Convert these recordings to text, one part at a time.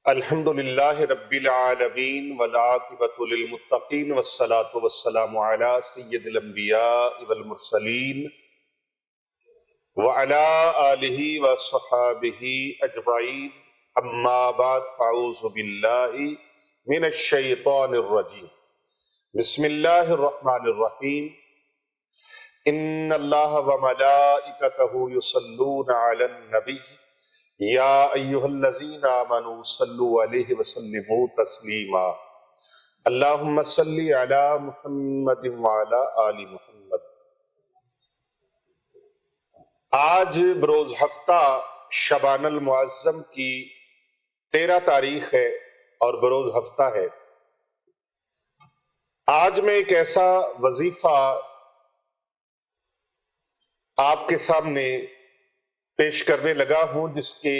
الحمد للہ رب العالمین والعاقبۃ للمتقین والصلاة والسلام علی سید الانبیاء والمرسلین وعلی آلہ وصحابہ اجمعین اما بعد فاعوذ باللہ من الشیطان الرجیم بسم اللہ الرحمن الرحیم ان اللہ وملائکتہ یصلون علی النبی یا ایہا الذین آمنوا صلوا علیہ وسلموا تسلیما اللہم صلی علی محمد وعلی آل محمد۔ آج بروز ہفتہ شعبان المعظم کی 13 تاریخ ہے اور بروز ہفتہ ہے۔ آج میں ایک ایسا وظیفہ آپ کے سامنے پیش کرنے لگا ہوں جس کے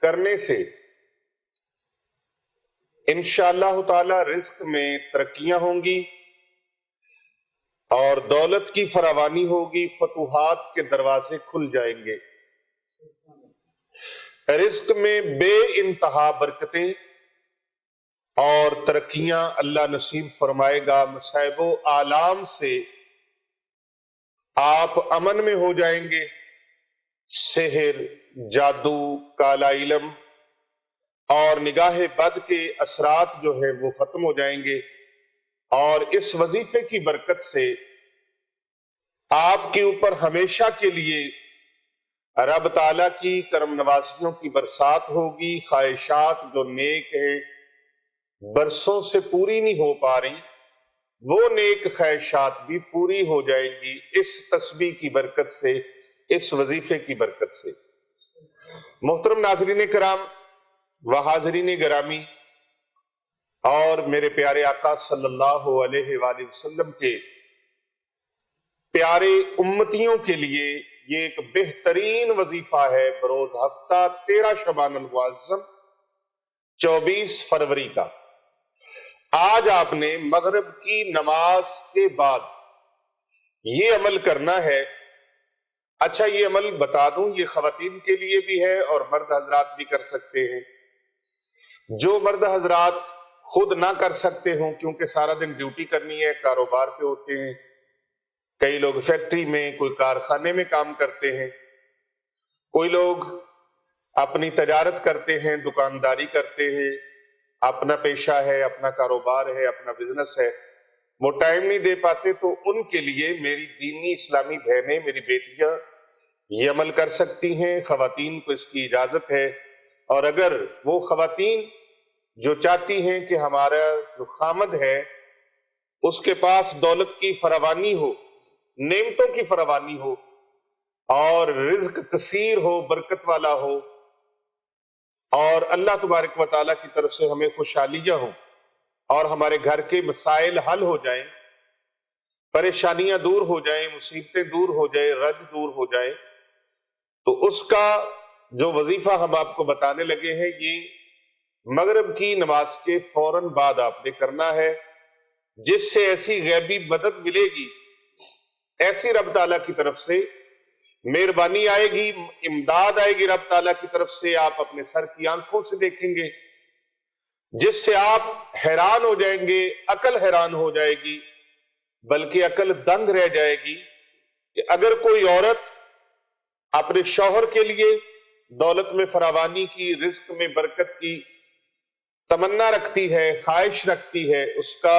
کرنے سے انشاءاللہ تعالی رزق میں ترقیاں ہوں گی اور دولت کی فراوانی ہوگی، فتوحات کے دروازے کھل جائیں گے، رزق میں بے انتہا برکتیں اور ترقیاں اللہ نصیب فرمائے گا۔ مصائب و آلام سے آپ امن میں ہو جائیں گے، سحر، جادو، کالا علم اور نگاہ بد کے اثرات جو ہے وہ ختم ہو جائیں گے، اور اس وظیفے کی برکت سے آپ کے اوپر ہمیشہ کے لیے رب تعالیٰ کی کرم نوازیوں کی برسات ہوگی۔ خواہشات جو نیک ہیں برسوں سے پوری نہیں ہو پا رہی، وہ نیک خواہشات بھی پوری ہو جائیں گی اس تسبیح کی برکت سے، اس وظیفے کی برکت سے۔ محترم ناظرین کرام و حاضرین گرامی، اور میرے پیارے آقا صلی اللہ علیہ وآلہ وسلم کے پیارے امتیوں کے لیے یہ ایک بہترین وظیفہ ہے۔ بروز ہفتہ 13 شعبان المعظم 24 فروری کا، آج آپ نے مغرب کی نماز کے بعد یہ عمل کرنا ہے۔ اچھا، یہ عمل بتا دوں، یہ خواتین کے لیے بھی ہے اور مرد حضرات بھی کر سکتے ہیں۔ جو مرد حضرات خود نہ کر سکتے ہوں کیونکہ سارا دن ڈیوٹی کرنی ہے، کاروبار پہ ہوتے ہیں، کئی لوگ فیکٹری میں، کوئی کارخانے میں کام کرتے ہیں، کوئی لوگ اپنی تجارت کرتے ہیں، دکانداری کرتے ہیں، اپنا پیشہ ہے، اپنا کاروبار ہے، اپنا بزنس ہے، وہ ٹائم نہیں دے پاتے، تو ان کے لیے میری دینی اسلامی بہنیں، میری بیٹیاں یہ عمل کر سکتی ہیں۔ خواتین کو اس کی اجازت ہے، اور اگر وہ خواتین جو چاہتی ہیں کہ ہمارا جو خامد ہے اس کے پاس دولت کی فراوانی ہو، نعمتوں کی فراوانی ہو، اور رزق کثیر ہو، برکت والا ہو، اور اللہ تبارک و تعالیٰ کی طرف سے ہمیں خوشحالیاں ہوں اور ہمارے گھر کے مسائل حل ہو جائیں، پریشانیاں دور ہو جائیں، مصیبتیں دور ہو جائیں، رنج دور ہو جائیں، تو اس کا جو وظیفہ ہم آپ کو بتانے لگے ہیں یہ مغرب کی نماز کے فوراً بعد آپ نے کرنا ہے، جس سے ایسی غیبی مدد ملے گی، ایسی رب تعالیٰ کی طرف سے مہربانی آئے گی، امداد آئے گی رب تعالیٰ کی طرف سے، آپ اپنے سر کی آنکھوں سے دیکھیں گے، جس سے آپ حیران ہو جائیں گے، عقل حیران ہو جائے گی، بلکہ عقل دنگ رہ جائے گی کہ اگر کوئی عورت اپنے شوہر کے لیے دولت میں فراوانی کی، رزق میں برکت کی تمنا رکھتی ہے، خواہش رکھتی ہے، اس کا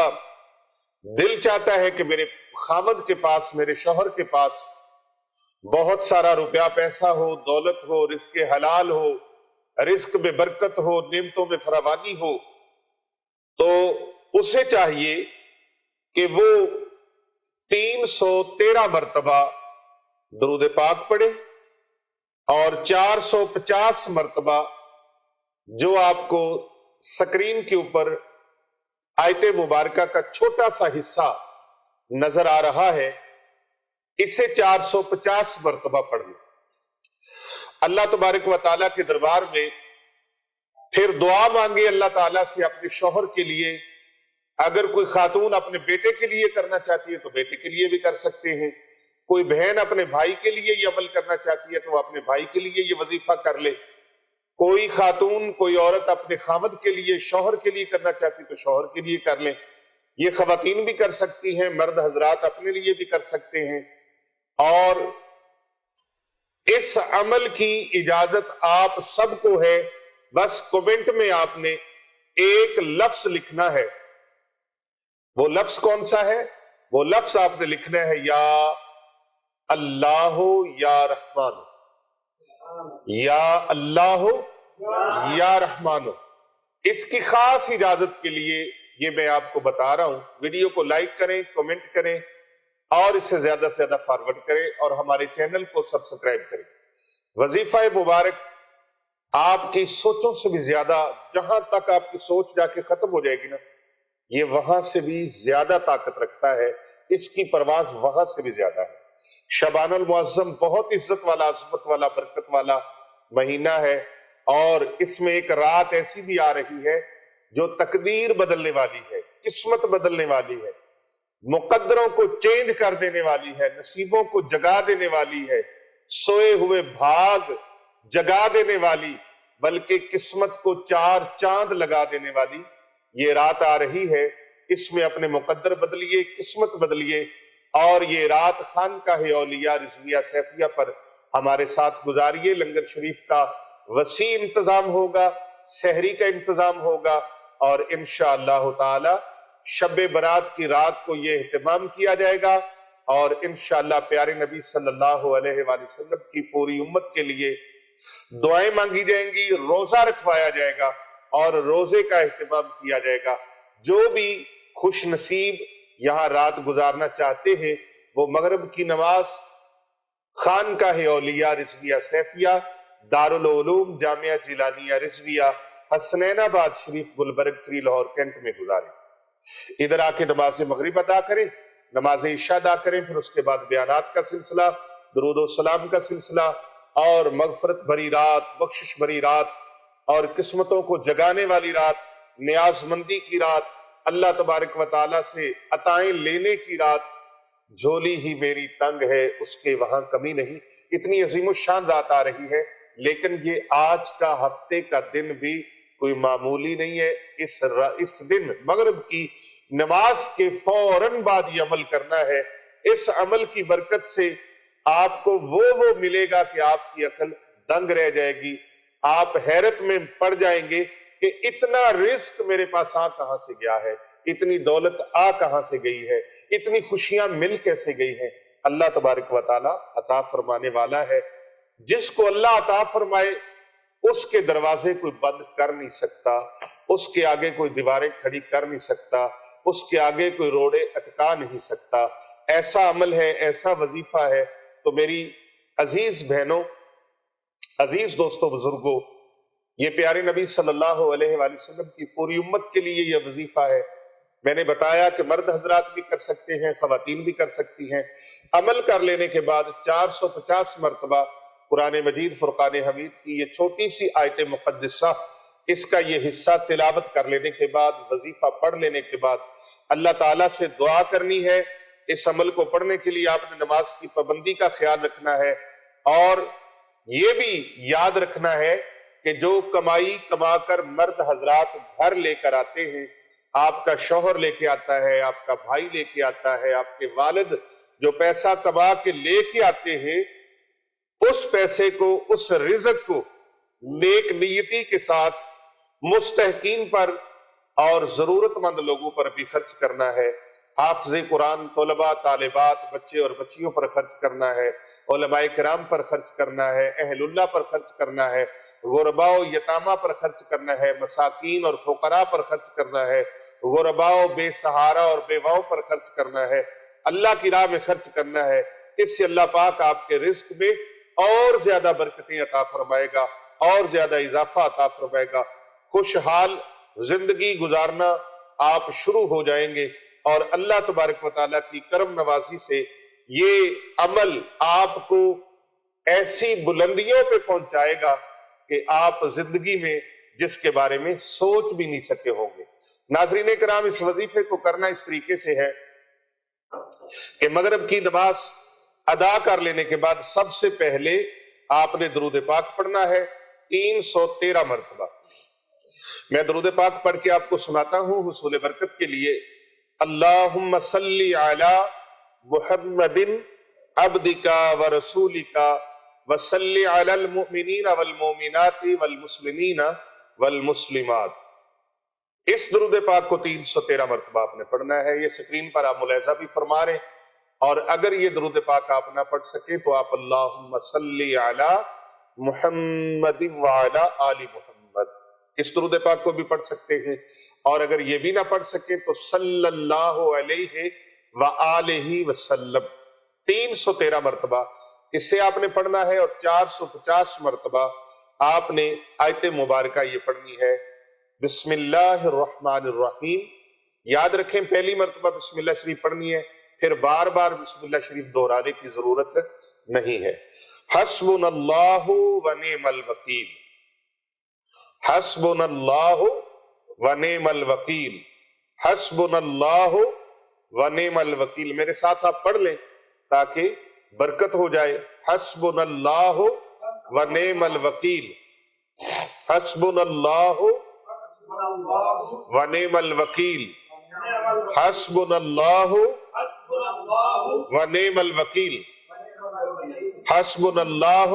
دل چاہتا ہے کہ میرے خاوند کے پاس، میرے شوہر کے پاس بہت سارا روپیہ پیسہ ہو، دولت ہو، رزق حلال ہو، رزق میں برکت ہو، نعمتوں میں فراوانی ہو، تو اسے چاہیے کہ وہ 313 مرتبہ درود پاک پڑھے اور 450 مرتبہ جو آپ کو سکرین کے اوپر آیت مبارکہ کا چھوٹا سا حصہ نظر آ رہا ہے، اسے 450 مرتبہ پڑھ لیں۔ اللہ تبارک و تعالیٰ کے دربار میں پھر دعا مانگے اللہ تعالیٰ سے اپنے شوہر کے لیے۔ اگر کوئی خاتون اپنے بیٹے کے لیے کرنا چاہتی ہے تو بیٹے کے لیے بھی کر سکتے ہیں، کوئی بہن اپنے بھائی کے لیے یہ عمل کرنا چاہتی ہے تو وہ اپنے بھائی کے لیے یہ وظیفہ کر لے۔ کوئی خاتون کوئی عورت اپنے خاوند کے لیے شوہر کے لیے کرنا چاہتی تو شوہر کے لیے کر لیں، یہ خواتین بھی کر سکتی ہیں، مرد حضرات اپنے لیے بھی کر سکتے ہیں۔ اور اس عمل کی اجازت آپ سب کو ہے، بس کومنٹ میں آپ نے ایک لفظ لکھنا ہے۔ وہ لفظ کون سا ہے؟ وہ لفظ آپ نے لکھنا ہے یا اللہ یا رحمان، یا اللہ یا رحمان۔ اس کی خاص اجازت کے لیے یہ میں آپ کو بتا رہا ہوں، ویڈیو کو لائک کریں، کومنٹ کریں اور اس سے زیادہ فارورڈ کریں اور ہمارے چینل کو سبسکرائب کریں۔ وظیفہ مبارک آپ کی سوچوں سے بھی زیادہ، جہاں تک آپ کی سوچ جا کے ختم ہو جائے گی نا، یہ وہاں سے بھی زیادہ طاقت رکھتا ہے، اس کی پرواز وہاں سے بھی زیادہ ہے۔ شعبان المعظم بہت عزت والا، عظمت والا، برکت والا مہینہ ہے، اور اس میں ایک رات ایسی بھی آ رہی ہے جو تقدیر بدلنے والی ہے، قسمت بدلنے والی ہے، مقدروں کو چینج کر دینے والی ہے، نصیبوں کو جگا دینے والی ہے، سوئے ہوئے بھاگ جگا دینے والی، بلکہ قسمت کو چار چاند لگا دینے والی یہ رات آ رہی ہے۔ اس میں اپنے مقدر بدلیے، قسمت بدلیے، اور یہ رات خانقاہ اولیاء رضویہ سیفیہ پر ہمارے ساتھ گزاریے۔ لنگر شریف کا وسیع انتظام ہوگا، سحری کا انتظام ہوگا، اور انشاءاللہ تعالی شب برات کی رات کو یہ اہتمام کیا جائے گا، اور انشاءاللہ پیارے نبی صلی اللہ علیہ وآلہ وسلم کی پوری امت کے لیے دعائیں مانگی جائیں گی، روزہ رکھوایا جائے گا اور روزے کا اہتمام کیا جائے گا۔ جو بھی خوش نصیب یہاں رات گزارنا چاہتے ہیں وہ مغرب کی نماز خانقاہ اولیاء رضویہ سیفیہ، دارالعلوم جامعہ جیلانیہ رضویہ، حسنین آباد شریف گلبرگ 3 لاہور کینٹ میں گزاریں۔ ادھر آ کے نماز مغرب ادا کریں، نماز عشاء ادا کریں، پھر اس کے بعد بیانات کا سلسلہ، درود و سلام کا سلسلہ، اور مغفرت بھری رات، بخشش بھری رات، اور قسمتوں کو جگانے والی رات، نیاز مندی کی رات، اللہ تبارک و تعالیٰ سے عطائیں لینے کی رات۔ جھولی ہی میری تنگ ہے، اس کے وہاں کمی نہیں، اتنی عظیم الشان رات آ رہی ہے، لیکن یہ آج کا ہفتے کا دن بھی کوئی معمولی نہیں ہے۔ اس دن مغرب کی نماز کے فوراً بعد یہ عمل کرنا ہے۔ اس عمل کی برکت سے آپ کو وہ ملے گا کہ آپ کی عقل دنگ رہ جائے گی، آپ حیرت میں پڑ جائیں گے کہ اتنا رزق میرے پاس آ کہاں سے گیا ہے، اتنی دولت آ کہاں سے گئی ہے، اتنی خوشیاں مل کیسے گئی ہیں۔ اللہ تبارک و تعالی عطا فرمانے والا ہے، جس کو اللہ عطا فرمائے اس کے دروازے کوئی بند کر نہیں سکتا، اس کے آگے کوئی دیواریں کھڑی کر نہیں سکتا، اس کے آگے کوئی روڑے اٹکا نہیں سکتا۔ ایسا عمل ہے، ایسا وظیفہ ہے۔ تو میری عزیز بہنوں، عزیز دوستوں، بزرگوں، یہ پیارے نبی صلی اللہ علیہ وآلہ وسلم کی پوری امت کے لیے یہ وظیفہ ہے۔ میں نے بتایا کہ مرد حضرات بھی کر سکتے ہیں، خواتین بھی کر سکتی ہیں۔ عمل کر لینے کے بعد 450 مرتبہ قرآن مجید فرقان حمید کی یہ چھوٹی سی آیت مقدسہ، اس کا یہ حصہ تلاوت کر لینے کے بعد، وظیفہ پڑھ لینے کے بعد اللہ تعالیٰ سے دعا کرنی ہے۔ اس عمل کو پڑھنے کے لیے آپ نے نماز کی پابندی کا خیال رکھنا ہے، اور یہ بھی یاد رکھنا ہے کہ جو کمائی کما کر مرد حضرات گھر لے کر آتے ہیں، آپ کا شوہر لے کے آتا ہے، آپ کا بھائی لے کے آتا ہے، آپ کے والد جو پیسہ کما کے لے کے آتے ہیں، اس پیسے کو، اس رزق کو نیک نیتی کے ساتھ مستحقین پر اور ضرورت مند لوگوں پر بھی خرچ کرنا ہے۔ حافظ قرآن طلباء، طالبات، بچے اور بچیوں پر خرچ کرنا ہے، علماء کرام پر خرچ کرنا ہے، اہل اللہ پر خرچ کرنا ہے، غرباء و یتامہ پر خرچ کرنا ہے، مساکین اور فقراء پر خرچ کرنا ہے، غرباء و بے سہارا اور بیواؤں پر خرچ کرنا ہے، اللہ کی راہ میں خرچ کرنا ہے۔ اس سے اللہ پاک آپ کے رزق میں اور زیادہ برکتیں عطا فرمائے گا، اور زیادہ اضافہ عطا فرمائے گا۔ خوشحال زندگی گزارنا آپ شروع ہو جائیں گے، اور اللہ تبارک و تعالیٰ کی کرم نوازی سے یہ عمل آپ کو ایسی بلندیوں پہ پہنچائے گا کہ آپ زندگی میں جس کے بارے میں سوچ بھی نہیں سکے ہوں گے۔ ناظرین کرام، اس وظیفے کو کرنا اس طریقے سے ہے کہ مغرب کی نماز ادا کر لینے کے بعد سب سے پہلے آپ نے درود پاک پڑھنا ہے، 313 مرتبہ۔ میں درود پاک پڑھ کے آپ کو سناتا ہوں حصول برکت کے لیے۔ اللہم صلی علی محمد عبدک ورسولک وصلی علی المؤمنین والمؤمنات والمسلمین والمسلمات۔ اس درود پاک کو 313 مرتبہ آپ نے پڑھنا ہے۔ یہ سکرین پر آپ ملاحظہ بھی فرما رہے ہیں، اور اگر یہ درود پاک آپ نہ پڑھ سکیں تو آپ اللہم صلی علی محمد وعلی آل محمد اس درود پاک کو بھی پڑھ سکتے ہیں، اور اگر یہ بھی نہ پڑھ سکیں تو صلی اللہ علیہ وآلہ وسلم 313 مرتبہ اس سے آپ نے پڑھنا ہے، اور 450 مرتبہ آپ نے آیت مبارکہ یہ پڑھنی ہے بسم اللہ الرحمن الرحیم۔ یاد رکھیں پہلی مرتبہ بسم اللہ شریف پڑھنی ہے، پھر بار بار بسم اللہ شریف دہرانے کی ضرورت نہیں ہے۔ حسبنا اللہ ونعم الوکیل، حسبنا اللہ ونعم الوکیل، حسبنا اللہ ونعم الوکیل۔ میرے ساتھ آپ پڑھ لیں تاکہ برکت ہو جائے۔ حسبنا اللہ ونعم الوکیل، حسبنا اللہ ونعم الوکیل، حسبنا اللہ ونعم الوکیل، حسبنا اللہ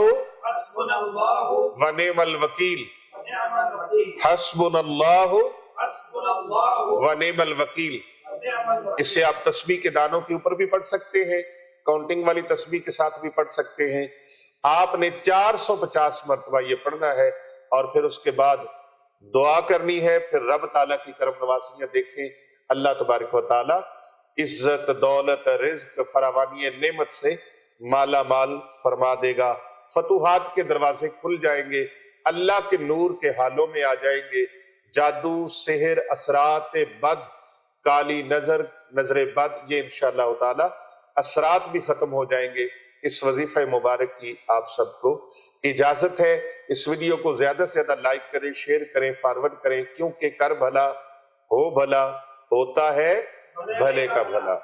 ونعم الوکیل، حسبنا اللہ ونعم الوکیل۔ اسے آپ تسبیح کے دانوں کے اوپر بھی پڑھ سکتے ہیں، کاؤنٹنگ والی تسبیح کے ساتھ بھی پڑھ سکتے ہیں۔ آپ نے 450 مرتبہ یہ پڑھنا ہے، اور پھر اس کے بعد دعا کرنی ہے۔ پھر رب تعالیٰ کی کرم نوازیاں دیکھیں، اللہ تبارک و تعالیٰ عزت، دولت، رزق، فراوانی نعمت سے مالا مال فرما دے گا۔ فتوحات کے دروازے کھل جائیں گے، اللہ کے نور کے حالوں میں آ جائیں گے۔ جادو، سحر، اثرات بد، کالی نظر، نظر بد، یہ انشاءاللہ تعالی اثرات بھی ختم ہو جائیں گے۔ اس وظیفہ مبارک کی آپ سب کو اجازت ہے۔ اس ویڈیو کو زیادہ سے زیادہ لائک کریں، شیئر کریں، فارورڈ کریں، کیونکہ کر بھلا ہو بھلا، ہوتا ہے بھلے کا بھلا۔